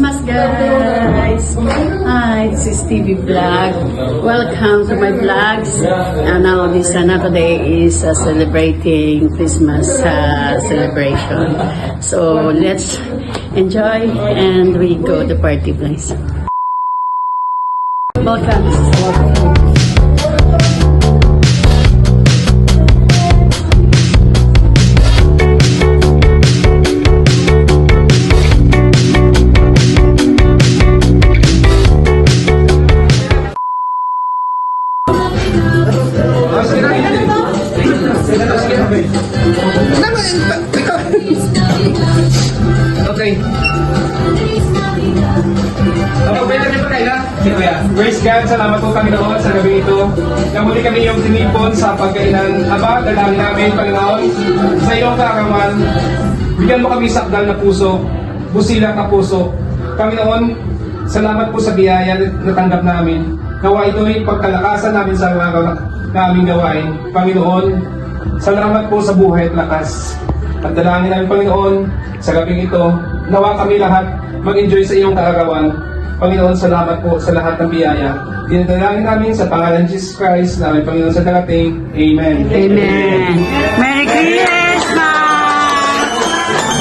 Christmas, guys! Hi, this is TV Vlog. Welcome to my vlogs. And now this today is celebrating Christmas celebration. So let's enjoy and we go to party place. Welcome. Okay. Pwede niyo pa kaila? Praise God, salamat po Panginoon sa gabi ito. Na muli kami yung tinipon sa pagkainan. Aba, dalangin namin Panginoon sa iyong kaarawan. Bigyan mo kami sakdal na puso, busilang na puso. Panginoon, salamat po sa biyaya na tanggap namin. Nawa ito'y pagkalakasan namin sa araw na aming gawain. Panginoon, salamat po sa buhay at lakas. At dalangin namin Panginoon sa gabing ito, nawa kami lahat mag-enjoy sa iyong kaarawan. Panginoon, salamat po sa lahat ng biyaya. Dinadalangin namin sa pangalan ni Jesus Christ, na aming Panginoon sa darating. Amen. Amen. Merry Christmas!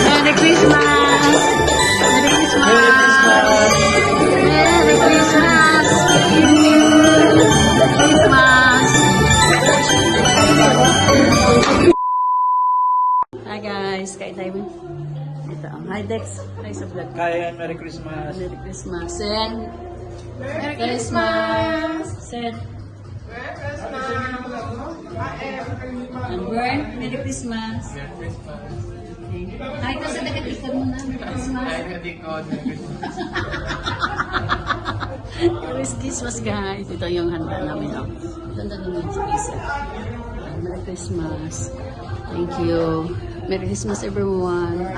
Merry Christmas! Merry Christmas! Merry Christmas! Christmas! Hi guys, kain tayo. Ito ang hi Dex. Hi sa vlog. Kaya, Merry Christmas. Merry Christmas. Sen. Merry Christmas. Sen. Merry Christmas. And Bern, Merry Christmas. Merry Christmas. Okay. Hi ka sa taga-tikod mo na. Merry Christmas. Hi taga-tikod. Merry Christmas. Merry Christmas guys. Ito yung handa namin. Handa namin sa isa. Merry Christmas. Thank you. Merry Christmas everyone.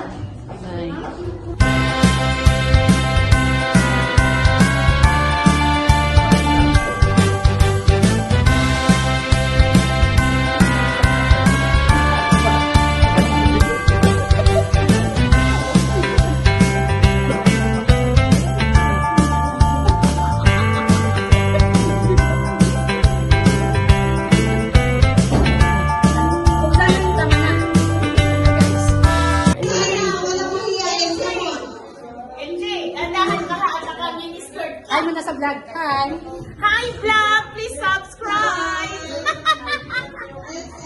Bye. Ay mo na sa vlog. Hi. Hi vlog, please subscribe.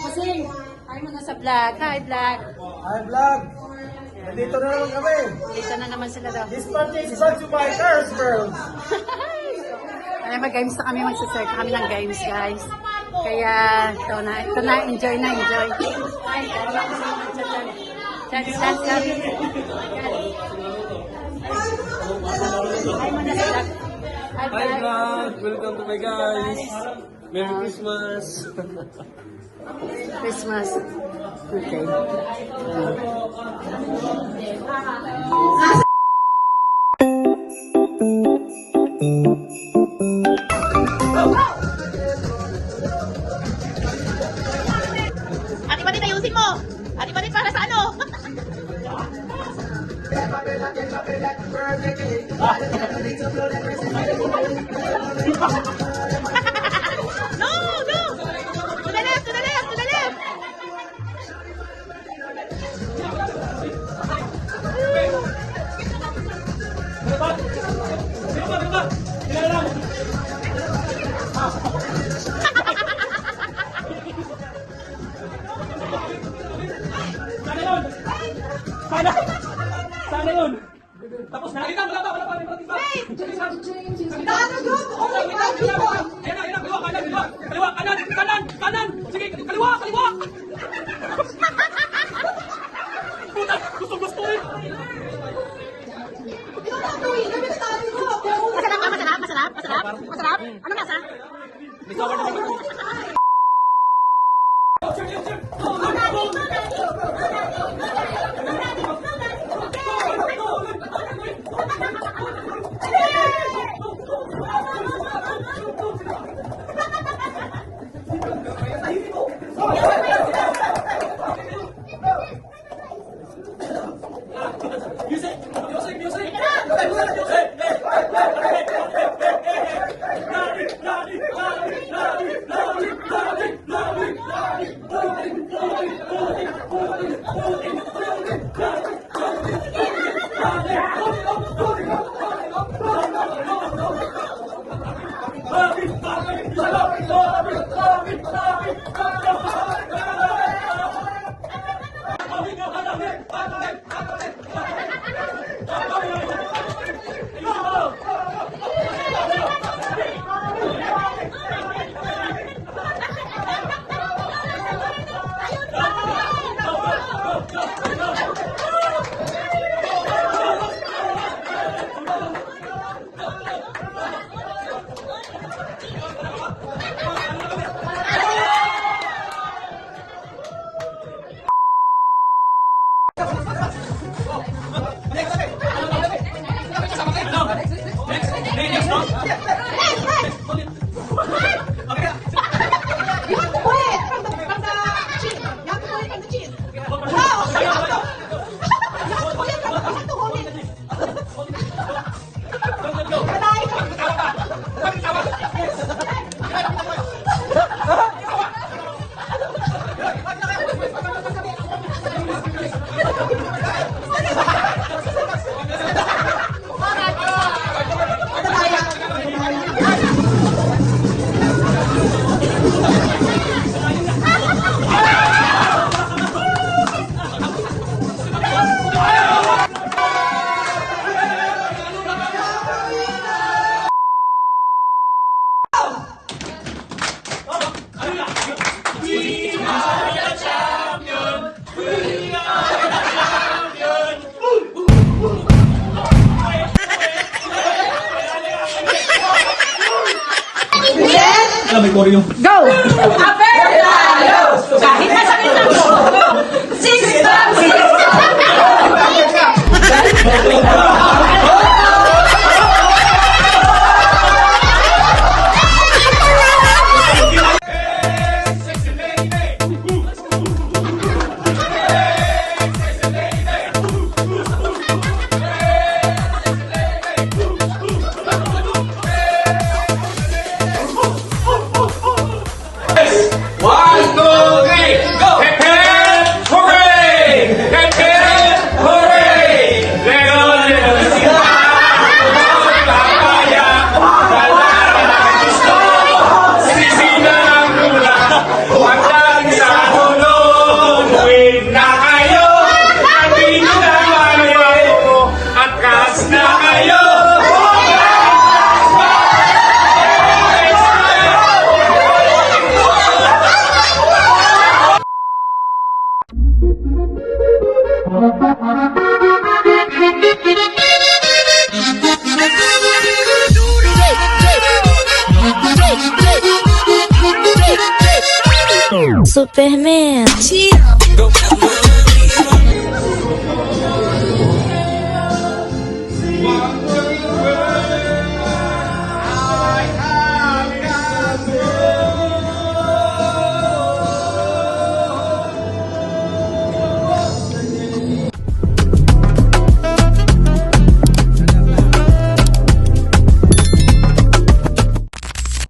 Kasi, hi mo na sa vlog. Hi vlog. Hi vlog! Nandito na naman kami! Dito na naman sila daw. This party is brought to you by Girls World! Ay, mag-games na kami. Magsaserve kami ng games, guys. Kaya, ito na, enjoy na, enjoy. Hi, Chance, Hi mo na sa vlog. Hi Hi vlog. vlog! Welcome to my guys! Merry Christmas! Christmas. Okay. Ate Patit, ayusin mo. Ate Patit, para sa ano? No, no. To the left, to the left, to the left. Sana yun! Tapos na! Wala pa! Wait! Kanan! Sige, kaliwa! Puta! Gusto eh! Masarap? Ano lasa? Music! You have to pull it from the chin. You have to pull it from the chin. Wow! You have to pull it from the, you have to hold it. Bye-bye. Kahit nasa gitna mo. One, two, three, go! Hip hip, hooray! Hip hip, hooray! Lego, Lego, sila! Papaya! Dalaga na gusto! Sisina ang lula! Pagdag sa tulong! Win na kayo! Andito na kayo! Atras na kayo! Superman.